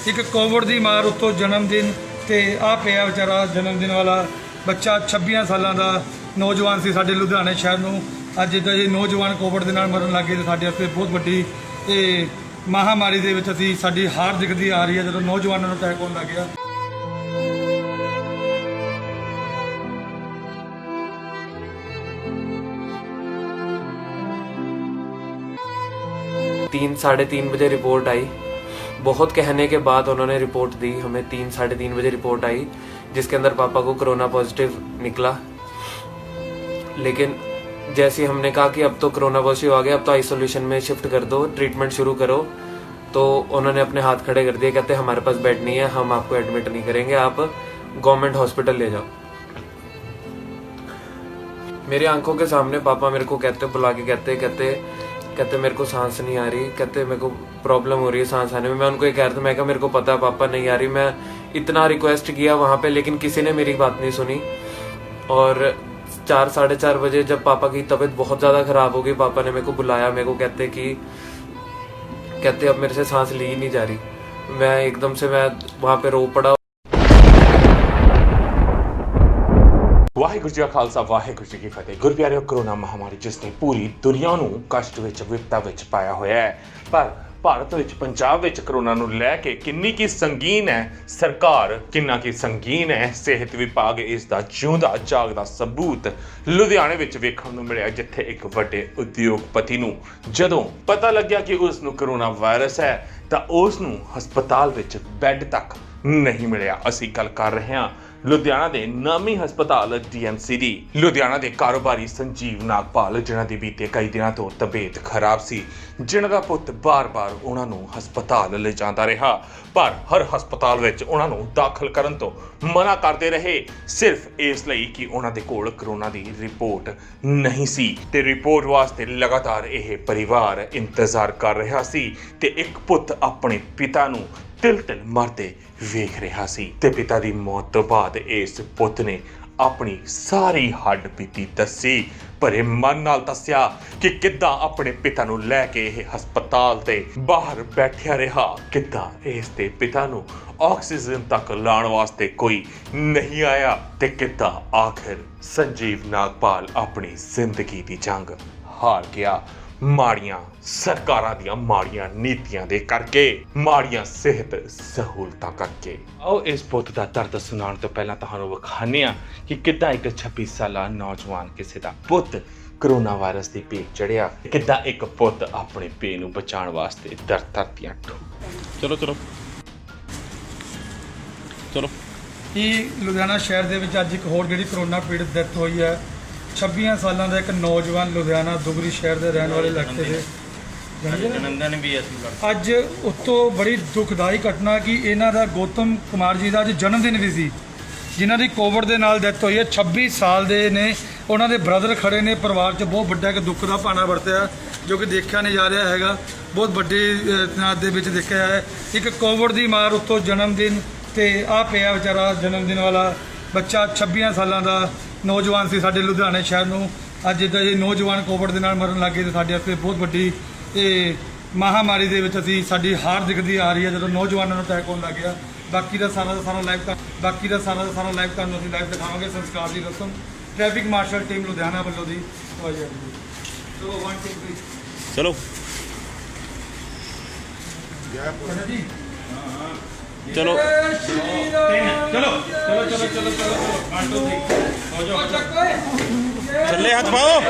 एक कोविड की मार उत्तों जन्मदिन तो आ पिया बेचारा जन्मदिन वाला बच्चा 26 सालों का नौजवान से साडे लुधियाने शहर में अज जो ये नौजवान कोविड के नाल मरन लग गए तो साडे वास्ते बहुत वड्डी ये महामारी दे विच असीं साडी हार दिखती आ रही है जो नौजवानों को अटैक होने लग गया। 3-3:30 बजे रिपोर्ट आई। बहुत कहने के बाद उन्होंने रिपोर्ट दी हमें। 3-3:30 बजे रिपोर्ट आई जिसके अंदर पापा को कोरोना पॉजिटिव निकला। लेकिन जैसे हमने कहा कि अब तो कोरोना पॉजिटिव आ गया, अब तो आइसोलेशन में शिफ्ट कर दो, ट्रीटमेंट शुरू करो, तो उन्होंने अपने हाथ खड़े कर दिए। कहते हमारे पास बेड नहीं है, हम आपको एडमिट नहीं करेंगे, आप गवर्नमेंट हॉस्पिटल ले जाओ। मेरी आंखों के सामने पापा मेरे को कहते बुला के कहते मेरे को सांस नहीं आ रही, कहते मेरे को प्रॉब्लम हो रही है सांस आने में। मैं उनको ये कह रहा था, मैं कहा मेरे को पता है पापा नहीं आ रही। मैं इतना रिक्वेस्ट किया वहाँ पे लेकिन किसी ने मेरी बात नहीं सुनी। और 4-4:30 बजे जब पापा की तबीयत बहुत ज़्यादा ख़राब हो गई, पापा ने मेरे को बुलाया। मेरे को कहते अब मेरे से सांस ली ही नहीं जा रही। मैं एकदम से वहाँ पे रो पड़ा। वाहिगुरू जी का खालसा वाहिगुरू जी की फतेह। गुर प्यारे कोरोना महामारी जिसने पूरी दुनिया ਨੂੰ कष्ट ਵਿੱਚ विपता ਵਿੱਚ ਪਾਇਆ ਹੋਇਆ ਹੈ, ਪਰ ਭਾਰਤ ਵਿੱਚ ਪੰਜਾਬ ਵਿੱਚ ਕੋਰੋਨਾ ਨੂੰ ਲੈ ਕੇ ਕਿੰਨੀ ਕੀ ਸੰਗੀਨ ਹੈ ਸਰਕਾਰ, ਕਿੰਨਾ ਕੀ ਸੰਗੀਨ ਹੈ ਸਿਹਤ ਵਿਭਾਗ, ਇਸ ਦਾ ਜਿਉਂਦਾ ਜਾਗਦਾ ਸਬੂਤ ਲੁਧਿਆਣੇ ਵਿੱਚ ਵੇਖਣ ਨੂੰ ਮਿਲਿਆ, ਜਿੱਥੇ ਇੱਕ ਵੱਡੇ ਉਦਯੋਗਪਤੀ ਨੂੰ ਜਦੋਂ ਪਤਾ ਲੱਗਿਆ ਕਿ ਉਸ ਨੂੰ ਕੋਰੋਨਾ ਵਾਇਰਸ ਹੈ ਤਾਂ ਉਸ ਨੂੰ ਹਸਪਤਾਲ ਵਿੱਚ ਬੈੱਡ ਤੱਕ ਨਹੀਂ ਮਿਲਿਆ। ਅਸੀਂ ਗੱਲ ਕਰ ਰਹੇ ਹਾਂ ਲੁਧਿਆਣਾ ਦੇ ਨਾਮੀ ਹਸਪਤਾਲ DMC ਦੀ। ਲੁਧਿਆਣਾ ਦੇ ਕਾਰੋਬਾਰੀ ਸੰਜੀਵ ਨਾਗਪਾਲ, ਜਿਨ੍ਹਾਂ ਦੀ ਬੀਤੇ ਕਈ ਦਿਨਾਂ ਤੋਂ ਤਬੀਅਤ ਖਰਾਬ ਸੀ, ਜਿਨ੍ਹਾਂ ਦਾ ਪੁੱਤ ਬਾਰ-ਬਾਰ ਉਹਨਾਂ ਨੂੰ ਹਸਪਤਾਲ ਲਿਜਾਂਦਾ ਰਿਹਾ, ਪਰ ਹਰ ਹਸਪਤਾਲ ਵਿੱਚ ਉਹਨਾਂ ਨੂੰ ਦਾਖਲ ਕਰਨ ਤੋਂ ਮਨਾ ਕਰਦੇ ਰਹੇ, ਸਿਰਫ ਇਸ ਲਈ ਕਿ ਉਹਨਾਂ ਦੇ ਕੋਲ ਕੋਰੋਨਾ ਦੀ ਰਿਪੋਰਟ ਨਹੀਂ ਸੀ। ਤੇ ਰਿਪੋਰਟ ਵਾਸਤੇ ਲਗਾਤਾਰ ਇਹ ਪਰਿਵਾਰ ਇੰਤਜ਼ਾਰ ਕਰ ਰਿਹਾ ਸੀ ਤੇ ਇੱਕ ਪੁੱਤ ਆਪਣੇ ਪਿਤਾ ਨੂੰ ਤਿਲ-ਤਿਲ ਮਰਦੇ ਵੇਖ ਰਿਹਾ ਸੀ। ਤੇ ਪਿਤਾ ਦੀ ਮੌਤ ਤੋਂ ਬਾਅਦ ਇਸ ਪੁੱਤ ਨੇ ਆਪਣੀ ਸਾਰੀ ਹੱਡ ਬੀਤੀ ਦੱਸੀ, ਭਰੇ ਮਨ ਨਾਲ ਦੱਸਿਆ ਕਿ ਕਿੱਦਾਂ ਆਪਣੇ ਪਿਤਾ ਨੂੰ ਲੈ ਕੇ ਇਹ ਹਸਪਤਾਲ ਤੇ ਬਾਹਰ ਬੈਠਿਆ ਰਿਹਾ, ਕਿੱਦਾਂ ਇਸ ਦੇ ਪਿਤਾ ਨੂੰ ਆਕਸੀਜਨ ਤੱਕ ਲਾਉਣ ਵਾਸਤੇ ਕੋਈ ਨਹੀਂ ਆਇਆ, ਤੇ ਕਿੱਦਾਂ ਆਖਿਰ ਸੰਜੀਵ ਨਾਗਪਾਲ ਆਪਣੀ ਜ਼ਿੰਦਗੀ ਦੀ ਜੰਗ ਹਾਰ ਗਿਆ ਮਾੜੀਆਂ ਸਰਕਾਰਾਂ ਦੀਆਂ ਮਾੜੀਆਂ ਨੀਤੀਆਂ ਦੇ ਕਰਕੇ, ਮਾੜੀਆਂ ਸਿਹਤ ਸਹੂਲਤਾਂ ਕਰਕੇ। ਆਓ ਇਸ ਪੁੱਤ ਦਾ ਦਰਦ ਸੁਣਾਉਣ ਤੋਂ ਪਹਿਲਾਂ ਤੁਹਾਨੂੰ ਵਿਖਾਉਂਦੇ ਹਾਂ ਕਿ ਕਿੱਦਾਂ ਇੱਕ 26 ਸਾਲਾ ਨੌਜਵਾਨ ਕਿਸੇ ਦਾ ਪੁੱਤ ਕੋਰੋਨਾ ਵਾਇਰਸ ਦੀ ਭੇਟ ਚੜਿਆ, ਕਿੱਦਾਂ ਇੱਕ ਪੁੱਤ ਆਪਣੇ ਪੇ ਨੂੰ ਬਚਾਉਣ ਵਾਸਤੇ ਧਰਤੀਆਂ ਚਲੋ ਇਹ ਲੁਧਿਆਣਾ ਸ਼ਹਿਰ ਦੇ ਵਿੱਚ ਅੱਜ ਇੱਕ ਹੋਰ ਜਿਹੜੀ ਕੋਰੋਨਾ ਪੀੜਤ ਡੈਥ ਹੋਈ ਹੈ। 26 ਸਾਲਾਂ ਦਾ ਇੱਕ ਨੌਜਵਾਨ ਲੁਧਿਆਣਾ ਦੁਗਰੀ ਸ਼ਹਿਰ ਦੇ ਰਹਿਣ ਵਾਲੇ ਇਲਾਕੇ ਦੇ ਜਨਮਦਿਨ ਵੀ ਅਸੀਂ ਅੱਜ ਉੱਤੋਂ ਬੜੀ ਦੁਖਦਾਈ ਘਟਨਾ ਕਿ ਇਹਨਾਂ ਦਾ ਗੌਤਮ ਕੁਮਾਰ ਜੀ ਦਾ ਅੱਜ ਜਨਮਦਿਨ ਵੀ ਸੀ, ਜਿਨ੍ਹਾਂ ਦੀ ਕੋਵਿਡ ਦੇ ਨਾਲ ਡੈਥ ਹੋਈ ਹੈ। 26 ਸਾਲ ਦੇ ਨੇ, ਉਹਨਾਂ ਦੇ ਬ੍ਰਦਰ ਖੜੇ ਨੇ। ਪਰਿਵਾਰ 'ਚ ਬਹੁਤ ਵੱਡਾ ਇੱਕ ਦੁੱਖ ਦਾ ਭਾਣਾ ਵਰਤਿਆ ਜੋ ਕਿ ਦੇਖਿਆ ਨਹੀਂ ਜਾ ਰਿਹਾ ਹੈਗਾ। ਬਹੁਤ ਵੱਡੇ ਤਨਾਤ ਦੇ ਵਿੱਚ ਦੇਖਿਆ ਹੈ। ਇੱਕ ਕੋਵਿਡ ਦੀ ਮਾਰ ਉੱਤੋਂ ਜਨਮਦਿਨ ਤੇ ਆ ਪਿਆ ਵਿਚਾਰਾ ਜਨਮਦਿਨ ਵਾਲਾ ਬੱਚਾ 26 ਸਾਲਾਂ ਦਾ ਨੌਜਵਾਨ ਸੀ ਸਾਡੇ ਲੁਧਿਆਣੇ ਸ਼ਹਿਰ ਨੂੰ ਅੱਜ ਜੋ ਇਹ ਨੌਜਵਾਨ ਕੋਵਿਡ ਦੇ ਨਾਲ ਮਰਨ ਲੱਗ ਗਏ ਤਾਂ ਸਾਡੇ ਵਾਸਤੇ ਬਹੁਤ ਵੱਡੀ ਇਹ ਮਹਾਮਾਰੀ ਦੇ ਵਿੱਚ ਅਸੀਂ ਸਾਡੀ ਹਾਰ ਦਿਖਦੀ ਆ ਰਹੀ ਹੈ ਜਦੋਂ ਨੌਜਵਾਨਾਂ ਨੂੰ ਅਟੈਕ ਹੋਣ ਲੱਗ ਗਿਆ। ਬਾਕੀ ਦਾ ਸਾਰਾ ਲਾਈਵ ਤੁਹਾਨੂੰ ਅਸੀਂ ਲਾਈਵ ਦਿਖਾਵਾਂਗੇ। ਸੰਸਕਾਰ ਦੀ ਰਸਮ ਟ੍ਰੈਫਿਕ ਮਾਰਸ਼ਲ ਟੀਮ ਲੁਧਿਆਣਾ ਵੱਲੋਂ ਦੀ ਚਲੋ 1 2 3 ਚਲੋ ਜੀ ਚਲੋ ਥੱਲੇ ਹੱਥ ਪਾਓ,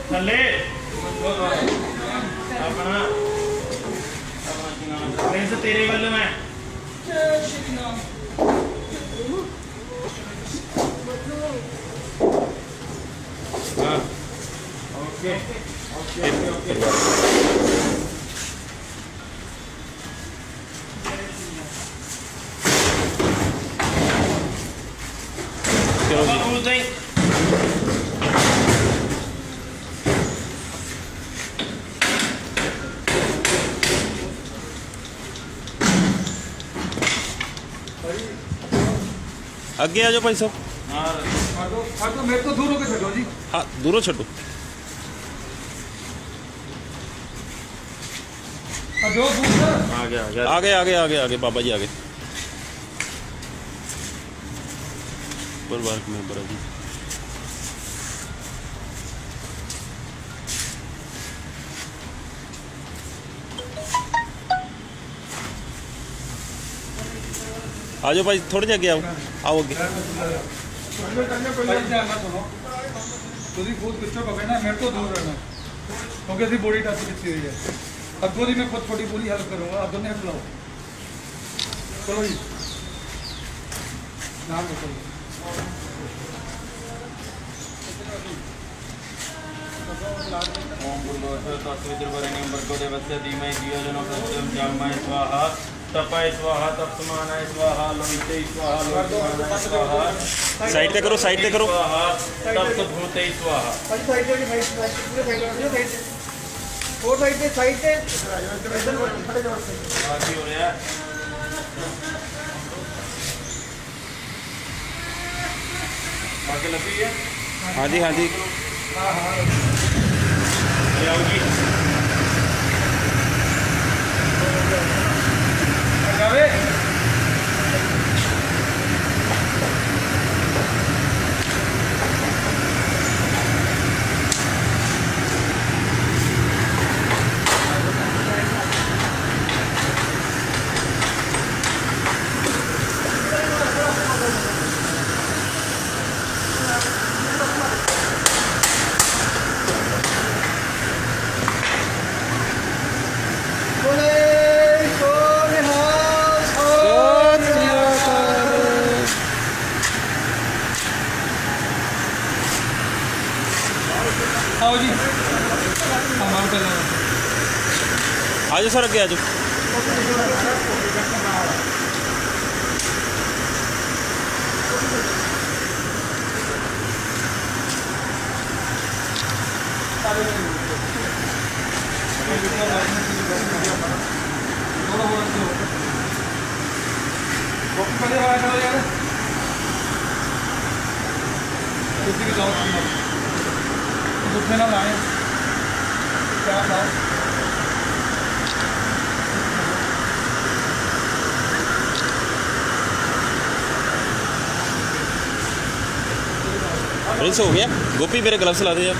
ਥੱਲੇ ਆਪਣਾ ਪ੍ਰਿੰਸ ਤੇਰੇ ਵੱਲੋਂ ਹੈ। ਹਾਂ ਓਕੇ चलो जी आगे आ जाओ भाई साहब। हाँ मेरे तो दूर होकर छो जी। हाँ दूरों छो। जो दूसरा आ गया आ गया आगे आगे आगे आगे बाबा जी आगे परिवार मेंबर है जी। आ जाओ भाई थोड़े जगह आओ आओ अगे ਭਾਈ ਧਿਆਨ ਨਾਲ ਸੁਣੋ ਤੁਸੀਂ ਖੁਦ ਪਿੱਛੇ ਪਕੜਨਾ ਮੇਰੇ ਤੋਂ ਦੂਰ ਰਹਿਣਾ ਕਿਉਂਕਿ ਅਸੀਂ ਬੋਡੀ ਟੱਚ ਕੀਤੀ ਹੋਈ ਹੈ ਅੱਗੋਂ ਦੀ ਮੈਂ ਖੁਦ ਤੁਹਾਡੀ ਪੂਰੀ ਹੈਲਪ ਕਰੂੰਗਾ ਅੱਗੋਂ ਨੇ ਬੁਲਾਓ ਚਲੋ ਜੀ ਨਾਮ ਦੱਸੋ ओम बुद्धो तत्विद्रवरेण्यं भर्गो देवस्य धीमहि धियो यो नः प्रचोदयात् जामाय स्वाहा तपाय स्वाहा तप्तमानाय स्वाहा लोहिते स्वाहा लोहितमानाय स्वाहा साइड पे करो साइड पे करो स्वाहा तप्त भूते स्वाहा साइड पे फोर साइड पे आदि हो रहा है आगे लगी है हाँ जी हाँ जी ले आओ जी ਜਾਵੇ आओ जी हमारे चलो आ जाओ सर अगे आ जाओ पहले आया करो यार कुछ भी जाओ दुखे ना लाए क्या लाओ प्रिंस हो गया गोपी मेरे ग्लव्स ला दे यार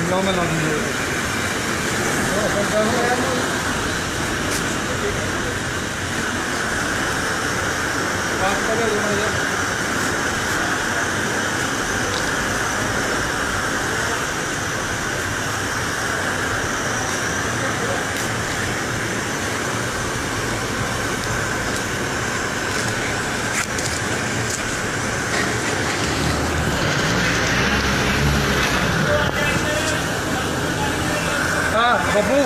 जाओ मैं ला दूंगा बात करें हाँ बब्बू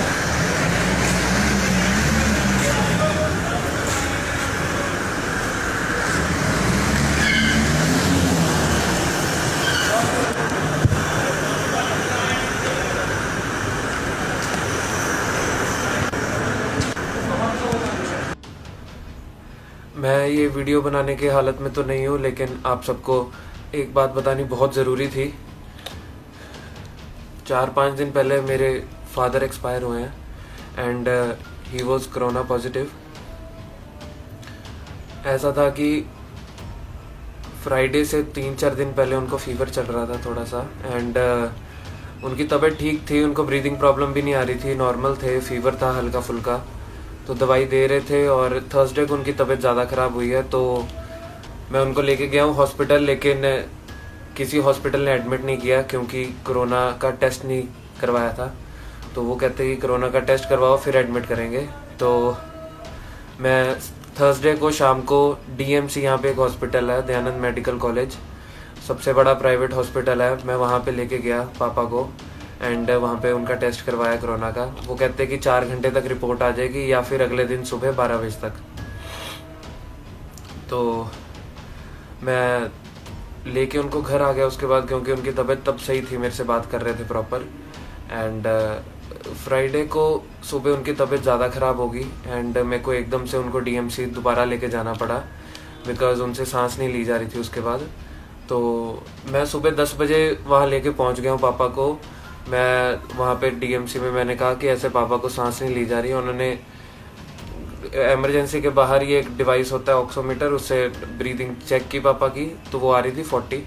मैं ये वीडियो बनाने के हालत में तो नहीं हूँ, लेकिन आप सबको एक बात बतानी बहुत ज़रूरी थी। 4-5 दिन पहले मेरे फादर एक्सपायर हुए हैं and he was corona positive. ऐसा था कि फ्राइडे से 3-4 दिन पहले उनको फीवर चल रहा था थोड़ा सा एंड उनकी तबीयत ठीक थी, उनको ब्रीदिंग प्रॉब्लम भी नहीं आ रही थी, नॉर्मल थे, फीवर था हल्का फुल्का, तो दवाई दे रहे थे। और थर्सडे को उनकी तबीयत ज़्यादा ख़राब हुई है तो मैं उनको लेके गया हूँ हॉस्पिटल, लेकिन किसी हॉस्पिटल ने एडमिट नहीं किया क्योंकि कोरोना का टेस्ट नहीं करवाया था। तो वो कहते कि कोरोना का टेस्ट करवाओ फिर एडमिट करेंगे। तो मैं थर्सडे को शाम को डीएमसी, यहाँ पे एक हॉस्पिटल है दयानंद मेडिकल कॉलेज, सबसे बड़ा प्राइवेट हॉस्पिटल है, मैं वहाँ पे लेके गया पापा को एंड वहाँ पे उनका टेस्ट करवाया कोरोना का। वो कहते कि 4 घंटे तक रिपोर्ट आ जाएगी या फिर अगले दिन सुबह 12 बजे तक। तो मैं लेके उनको घर आ गया उसके बाद, क्योंकि उनकी तबीयत तब सही थी, मेरे से बात कर रहे थे प्रॉपर एंड फ्राइडे को सुबह उनकी तबीयत ज़्यादा ख़राब होगी एंड मेरे को एकदम से उनको डीएमसी दोबारा लेके जाना पड़ा बिकॉज़ उनसे सांस नहीं ली जा रही थी उसके बाद। तो मैं सुबह 10 बजे वहाँ लेके पहुँच गया हूँ पापा को। मैं वहाँ पे डीएमसी में मैंने कहा कि ऐसे पापा को सांस नहीं ली जा रही। उन्होंने इमरजेंसी के बाहर ही एक डिवाइस होता है ऑक्सीमीटर, उससे ब्रीदिंग चेक की पापा की, तो वो आ रही थी 40।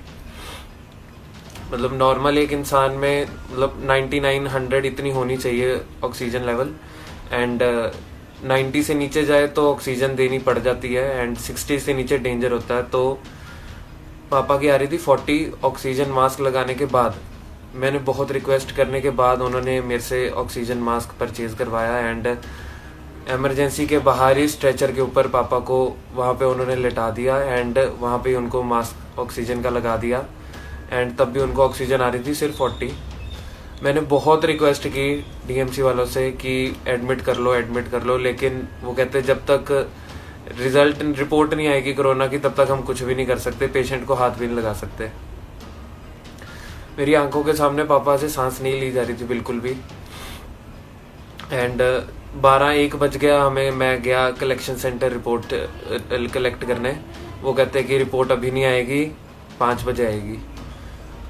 मतलब नॉर्मल एक इंसान में मतलब 99-100 इतनी होनी चाहिए ऑक्सीजन लेवल एंड 90 से नीचे जाए तो ऑक्सीजन देनी पड़ जाती है एंड 60 से नीचे डेंजर होता है। तो पापा की आ रही थी 40 ऑक्सीजन मास्क लगाने के बाद। मैंने बहुत रिक्वेस्ट करने के बाद उन्होंने मेरे से ऑक्सीजन मास्क परचेज करवाया एंड इमरजेंसी के बाहर ही स्ट्रेचर के ऊपर पापा को वहाँ पे उन्होंने लेटा दिया एंड वहाँ पे उनको मास्क ऑक्सीजन का लगा दिया एंड तब भी उनको ऑक्सीजन आ रही थी सिर्फ 40। मैंने बहुत रिक्वेस्ट की डीएमसी वालों से कि एडमिट कर लो, लेकिन वो कहते जब तक रिपोर्ट नहीं आएगी कोरोना की तब तक हम कुछ भी नहीं कर सकते, पेशेंट को हाथ भी नहीं लगा सकते। मेरी आंखों के सामने पापा से सांस नहीं ली जा रही थी बिल्कुल भी एंड 12-1 बज गया हमें। मैं गया कलेक्शन सेंटर रिपोर्ट कलेक्ट करने। वो कहते कि रिपोर्ट अभी नहीं आएगी, 5 बजे आएगी।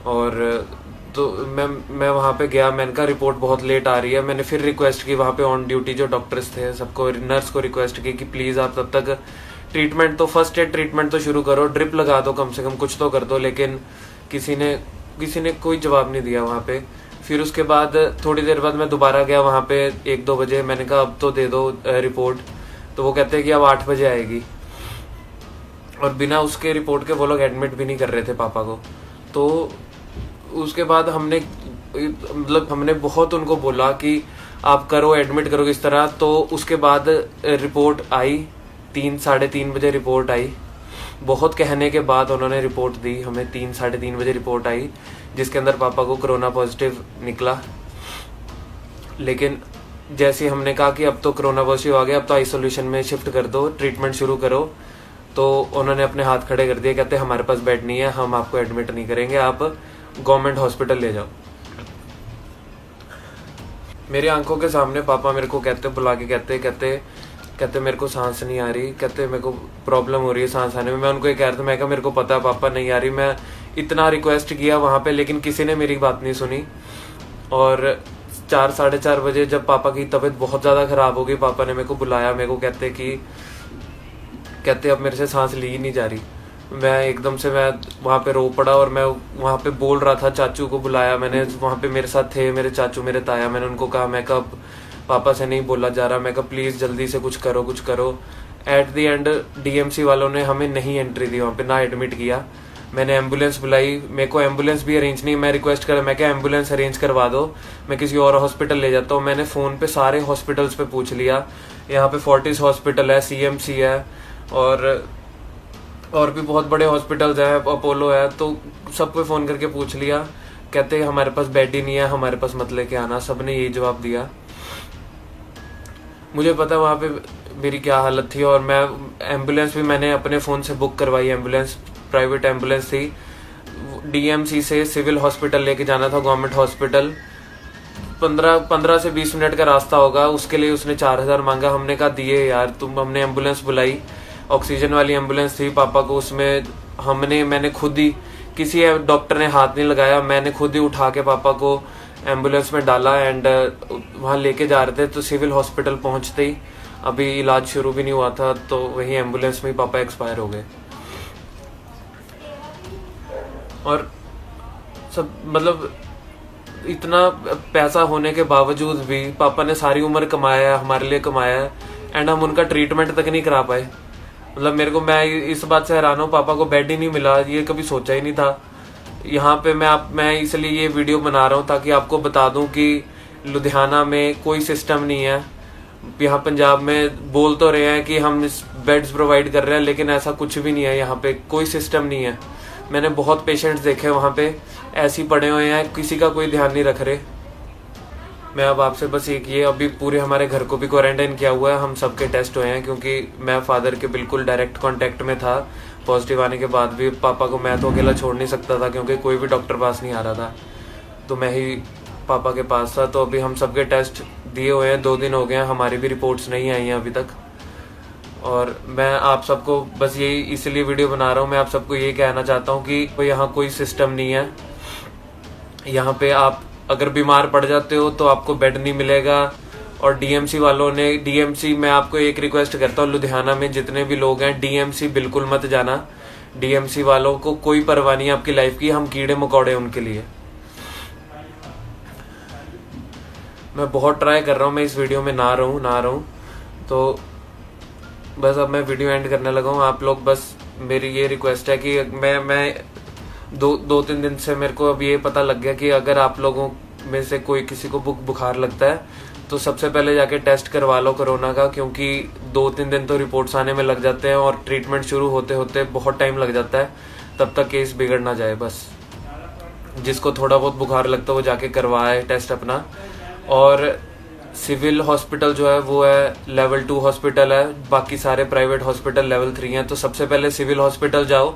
और तो मैं वहाँ पे गया, मैंने कहा रिपोर्ट बहुत लेट आ रही है। मैंने फिर रिक्वेस्ट की वहाँ पे ऑन ड्यूटी जो डॉक्टर्स थे सबको, नर्स को रिक्वेस्ट की कि प्लीज़ आप तब तक ट्रीटमेंट तो फर्स्ट एड ट्रीटमेंट तो शुरू करो, ड्रिप लगा दो, कम से कम कुछ तो कर दो। लेकिन किसी ने कोई जवाब नहीं दिया वहाँ पे। फिर उसके बाद थोड़ी देर बाद मैं दोबारा गया वहाँ पे 1-2 बजे। मैंने कहा अब तो दे दो रिपोर्ट। तो वो कहते हैं कि अब 8 बजे आएगी और बिना उसके रिपोर्ट के वो लोग एडमिट भी नहीं कर रहे थे पापा को। तो उसके बाद हमने बहुत उनको बोला कि आप करो, एडमिट करो इस तरह। तो उसके बाद रिपोर्ट आई, 3-3:30 बजे रिपोर्ट आई। बहुत कहने के बाद उन्होंने रिपोर्ट दी हमें, 3-3:30 बजे रिपोर्ट आई जिसके अंदर पापा को कोरोना पॉजिटिव निकला। लेकिन जैसे ही हमने कहा कि अब तो कोरोना पॉजिटिव आ गया, अब तो आइसोलेशन में शिफ्ट कर दो, ट्रीटमेंट शुरू करो, तो उन्होंने अपने हाथ खड़े कर दिए। कहते हमारे पास बेड नहीं है, हम आपको एडमिट नहीं करेंगे, आप गवर्नमेंट हॉस्पिटल ले जाओ। मेरी आंखों के सामने पापा मेरे को बुला के कहते मेरे को सांस नहीं आ रही, कहते मेरे को प्रॉब्लम हो रही है सांस आने में। मैं उनको ये कह रहा था, मैं कहा मेरे को पता है पापा नहीं आ रही। मैं इतना रिक्वेस्ट किया वहाँ पे लेकिन किसी ने मेरी बात नहीं सुनी। और 4-4:30 बजे जब पापा की तबीयत बहुत ज़्यादा ख़राब हो गई, पापा ने मेरे को बुलाया। मेरे को कहते अब मेरे से सांस ली ही नहीं जा रही। मैं एकदम से वहाँ पे रो पड़ा और मैं वहाँ पे बोल रहा था। चाचू को बुलाया मैंने, वहाँ पे मेरे साथ थे मेरे चाचू, मेरे ताया। मैंने उनको कहा, मैं कहा पापा से नहीं बोला जा रहा, मैं कहा प्लीज़ जल्दी से कुछ करो। एट द एंड डीएमसी वालों ने हमें नहीं एंट्री दी वहाँ पे, ना एडमिट किया। मैंने एम्बुलेंस बुलाई, मेरे को एम्बुलेंस भी अरेंज नहीं। मैं रिक्वेस्ट करा, मैं क्या एम्बुलेंस अरेंज करवा दो, मैं किसी और हॉस्पिटल ले जाता हूँ। मैंने फ़ोन पे सारे हॉस्पिटल्स पे पूछ लिया। यहाँ पे फोर्टिस हॉस्पिटल है, सीएमसी है और भी बहुत बड़े हॉस्पिटल्स हैं, अपोलो है। तो सब पे फ़ोन करके पूछ लिया। कहते हमारे पास बेड ही नहीं है, हमारे पास मत लेके आना। सब ने यही जवाब दिया। मुझे पता वहाँ पे मेरी क्या हालत थी। और मैं एम्बुलेंस भी मैंने अपने फ़ोन से बुक करवाई। एम्बुलेंस प्राइवेट एम्बुलेंस थी। डीएमसी से सिविल हॉस्पिटल लेके जाना था, गवर्नमेंट हॉस्पिटल। 15 से 20 मिनट का रास्ता होगा, उसके लिए उसने 4000 मांगा। हमने कहा दिए यार तुम। हमने एम्बुलेंस बुलाई, ऑक्सीजन वाली एम्बुलेंस थी पापा को। उसमें मैंने खुद ही, किसी डॉक्टर ने हाथ नहीं लगाया, मैंने खुद ही उठा के पापा को एम्बुलेंस में डाला एंड वहाँ लेके जा रहे थे। तो सिविल हॉस्पिटल पहुँचते ही, अभी इलाज शुरू भी नहीं हुआ था, तो वही एम्बुलेंस में ही पापा एक्सपायर हो गए। और सब मतलब इतना पैसा होने के बावजूद भी पापा ने सारी उम्र कमाया है, हमारे लिए कमाया है एंड हम उनका ट्रीटमेंट तक नहीं करा पाए। मतलब मैं इस बात से हैरान हूँ, पापा को बेड ही नहीं मिला, ये कभी सोचा ही नहीं था। यहाँ पे मैं इसलिए ये वीडियो बना रहा हूँ ताकि आपको बता दूँ कि लुधियाना में कोई सिस्टम नहीं है। यहाँ पंजाब में बोल तो रहे हैं कि हम बेड्स प्रोवाइड कर रहे हैं, लेकिन ऐसा कुछ भी नहीं है। यहाँ पे कोई सिस्टम नहीं है। मैंने बहुत पेशेंट्स देखे वहाँ पे, ऐसे ही पड़े हुए हैं, किसी का कोई ध्यान नहीं रख रहे। मैं अब आपसे बस एक ये, अभी पूरे हमारे घर को भी क्वारंटाइन किया हुआ है, हम सबके टेस्ट हुए हैं क्योंकि मैं फादर के बिल्कुल डायरेक्ट कांटेक्ट में था। पॉजिटिव आने के बाद भी पापा को मैं तो अकेला छोड़ नहीं सकता था क्योंकि कोई भी डॉक्टर पास नहीं आ रहा था। तो मैं ही पापा के पास था, तो अभी हम सबके टेस्ट दिए हुए हैं, 2 दिन हो गए हैं, हमारी भी रिपोर्ट्स नहीं आई हैं अभी तक। और मैं आप सबको बस यही इसलिए वीडियो बना रहा हूँ, मैं आप सबको ये कहना चाहता हूँ कि यहाँ कोई सिस्टम नहीं है। यहाँ पे आप अगर बीमार पड़ जाते हो तो आपको बेड नहीं मिलेगा। और डीएमसी वालों ने, डीएमसी मैं आपको एक रिक्वेस्ट करता हूँ, लुधियाना में जितने भी लोग हैं, डीएमसी बिल्कुल मत जाना। डीएमसी वालों को कोई परवाह नहीं है आपकी लाइफ की, हम कीड़े मकोड़े उनके लिए। मैं बहुत ट्राई कर रहा हूँ मैं इस वीडियो में ना रहूँ, तो बस अब मैं वीडियो एंड करने लगा हूँ। आप लोग बस मेरी ये रिक्वेस्ट है कि मैं 2-3 दिन से मेरे को अब ये पता लग गया कि अगर आप लोगों में से कोई किसी को बुखार लगता है तो सबसे पहले जाके टेस्ट करवा लो कोरोना का, क्योंकि 2-3 दिन तो रिपोर्ट्स आने में लग जाते हैं और ट्रीटमेंट शुरू होते होते बहुत टाइम लग जाता है, तब तक केस बिगड़ ना जाए। बस जिसको थोड़ा बहुत बुखार लगता है वो जाके करवाए टेस्ट अपना। और सिविल हॉस्पिटल जो है वो है लेवल 2 हॉस्पिटल है, बाकी सारे प्राइवेट हॉस्पिटल लेवल 3 हैं। तो सबसे पहले सिविल हॉस्पिटल जाओ।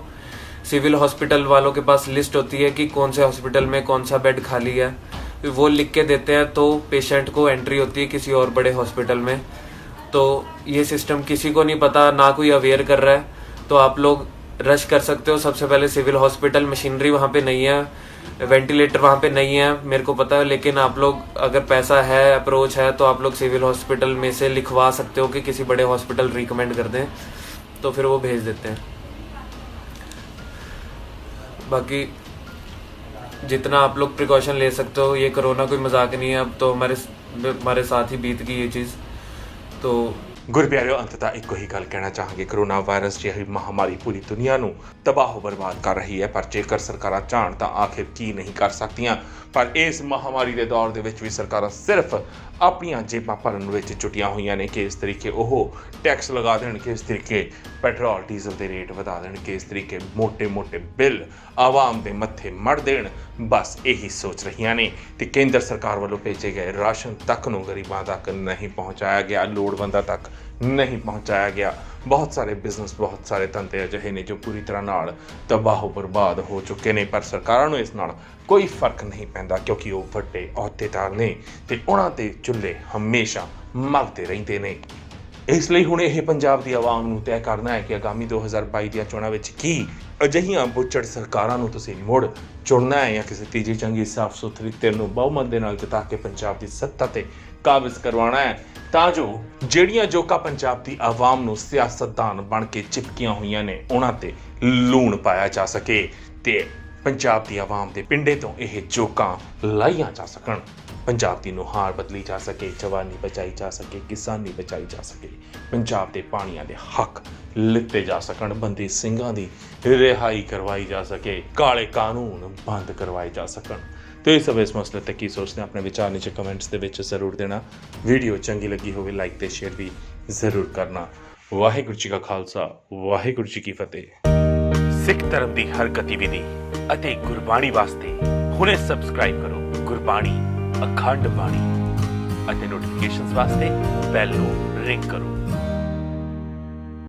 सिविल हॉस्पिटल वालों के पास लिस्ट होती है कि कौन से हॉस्पिटल में कौन सा बेड खाली है, वो लिख के देते हैं, तो पेशेंट को एंट्री होती है किसी और बड़े हॉस्पिटल में। तो ये सिस्टम किसी को नहीं पता, ना कोई अवेयर कर रहा है, तो आप लोग रश कर सकते हो सबसे पहले सिविल हॉस्पिटल। मशीनरी वहाँ पे नहीं है, वेंटिलेटर वहाँ पे नहीं है, मेरे को पता है, लेकिन आप लोग अगर पैसा है, अप्रोच है, तो आप लोग सिविल हॉस्पिटल में से लिखवा सकते हो कि किसी बड़े हॉस्पिटल रिकमेंड कर दें, तो फिर वो भेज देते हैं। बाकी जितना आप लोग प्रिकॉशन ले सकते हो, ये कोरोना कोई मजाक नहीं है, अब तो हमारे साथ ही बीत गई ये चीज़। तो ਗੁਰਪਿਆਰਿਓ ਅੰਤतः ਇੱਕੋ ਹੀ ਗੱਲ ਕਹਿਣਾ ਚਾਹਾਂਗੇ, ਕਰੋਨਾ ਵਾਇਰਸ ਜਿਹੀ ਮਹਾਮਾਰੀ ਪੂਰੀ ਦੁਨੀਆ ਨੂੰ ਤਬਾਹ ਬਰਬਾਦ ਕਰ ਰਹੀ ਹੈ, ਪਰ ਜੇਕਰ ਸਰਕਾਰਾਂ ਚਾਹਣ ਤਾਂ ਆਖਿਰ ਕੀ ਨਹੀਂ ਕਰ ਸਕਦੀਆਂ। ਪਰ ਇਸ ਮਹਾਮਾਰੀ ਦੇ ਦੌਰ ਦੇ ਵਿੱਚ ਵੀ ਸਰਕਾਰਾਂ ਸਿਰਫ ਆਪਣੀਆਂ ਜੇਬਾਂ ਭਰਨ ਵਿੱਚ ਜੁਟੀਆਂ ਹੋਈਆਂ ਨੇ ਕਿ ਇਸ ਤਰੀਕੇ ਉਹ ਟੈਕਸ ਲਗਾ ਦੇਣ, ਕਿ ਇਸ ਤਰੀਕੇ ਪੈਟਰੋਲ ਡੀਜ਼ਲ ਦੇ ਰੇਟ ਵਧਾ ਦੇਣ, ਕਿ ਇਸ ਤਰੀਕੇ ਮੋਟੇ ਬਿੱਲ ਆਵਾਮ ਦੇ ਮੱਥੇ ਮੜ ਦੇਣ। ਬਸ ਇਹੀ ਸੋਚ ਰਹੀਆਂ ਨੇ ਤੇ ਕੇਂਦਰ ਸਰਕਾਰ ਵੱਲੋਂ ਭੇਜੇ ਗਏ ਰਾਸ਼ਨ ਤੱਕ ਨੂੰ ਗਰੀਬਾਂ ਤੱਕ ਨਹੀਂ ਪਹੁੰਚਾਇਆ ਗਿਆ, ਲੋੜਵੰਦਾਂ ਤੱਕ नहीं पहुंचाया गया। बहुत सारे बिजनेस, बहुत सारे धंधे अजिहे ने जो पूरी तरह नाल तबाह बर्बाद हो चुके ने, पर सरकारां नूं इस नाल कोई फर्क नहीं पैंदा, क्योंकि वो वड्डे अहुदेदार ने ते उन्हां दे चुल्हे हमेशा मगदे रहिंदे ने। इसलिए हुण यह पंजाब की आवाम नूं तय करना है कि आगामी 2022 ਦੀਆਂ ਚੋਣਾਂ ਵਿੱਚ ਕੀ ਅਜਿਹੀਆਂ ਬੁੱਚੜ ਸਰਕਾਰਾਂ ਨੂੰ ਤੁਸੀਂ ਮੁੜ ਚੁਣਨਾ ਹੈ ਜਾਂ ਕਿਸੇ ਤੀਜੀ ਚੰਗੀ ਸਾਫ਼ ਸੁਥਰੀ ਧਿਰ ਨੂੰ ਬਹੁਮਤ ਦੇ ਨਾਲ ਜਿਤਾ ਕੇ ਪੰਜਾਬ ਦੀ ਸੱਤਾ ਤੇ ਕਾਬਜ਼ ਕਰਵਾਉਣਾ ਹੈ, ਤਾਂ ਜੋ ਜਿਹੜੀਆਂ ਜੋਕਾਂ ਪੰਜਾਬ ਦੀ ਆਵਾਮ ਨੂੰ ਸਿਆਸਤਦਾਨ ਬਣ ਕੇ ਚਿਪਕੀਆਂ ਹੋਈਆਂ ਨੇ ਉਹਨਾਂ ਤੇ ਲੂਣ ਪਾਇਆ ਜਾ ਸਕੇ ਤੇ ਪੰਜਾਬ ਦੀ ਆਵਾਮ ਦੇ ਪਿੰਡੇ ਤੋਂ ਇਹ ਜੋਕਾਂ ਲਾਈਆਂ ਜਾ ਸਕਣ। ਪੰਜਾਬ ਦੀ ਨੁਹਾਰ ਬਦਲੀ ਜਾ ਸਕੇ, ਜਵਾਨੀ ਬਚਾਈ ਜਾ ਸਕੇ, ਕਿਸਾਨੀ ਬਚਾਈ ਜਾ ਸਕੇ, ਪੰਜਾਬ ਦੇ ਪਾਣੀਆਂ ਦੇ ਹੱਕ ਲਿੱਤੇ ਜਾ ਸਕਣ, ਬੰਦੀ ਸਿੰਘਾਂ ਦੀ ਰਿਹਾਈ ਕਰਵਾਈ ਜਾ ਸਕੇ, ਕਾਲੇ ਕਾਨੂੰਨ ਬੰਦ ਕਰਵਾਏ ਜਾ ਸਕਣ। तो ये सब इस मसले तक की सोचते हैं, अपने विचार नीचे कमेंट्स ਦੇ ਵਿੱਚ ਜ਼ਰੂਰ ਦੇਣਾ। ਵੀਡੀਓ ਚੰਗੀ ਲੱਗੀ ਹੋਵੇ ਲਾਈਕ ਤੇ ਸ਼ੇਅਰ ਵੀ ਜ਼ਰੂਰ ਕਰਨਾ। ਵਾਹਿਗੁਰੂ ਜੀ ਕਾ ਖਾਲਸਾ, ਵਾਹਿਗੁਰੂ ਜੀ ਕੀ ਫਤਿਹ। ਸਿੱਖ ਧਰਮ ਦੀ ਹਰ ਗਤੀਵਿਧੀ ਅਤੇ ਗੁਰਬਾਣੀ ਵਾਸਤੇ ਹੁਣੇ ਸਬਸਕ੍ਰਾਈਬ ਕਰੋ ਗੁਰਬਾਣੀ ਅਖੰਡ ਬਾਣੀ ਅਤੇ ਨੋਟੀਫਿਕੇਸ਼ਨਸ ਵਾਸਤੇ ਬੈਲ ਨੂੰ ਰਿੰਗ ਕਰੋ।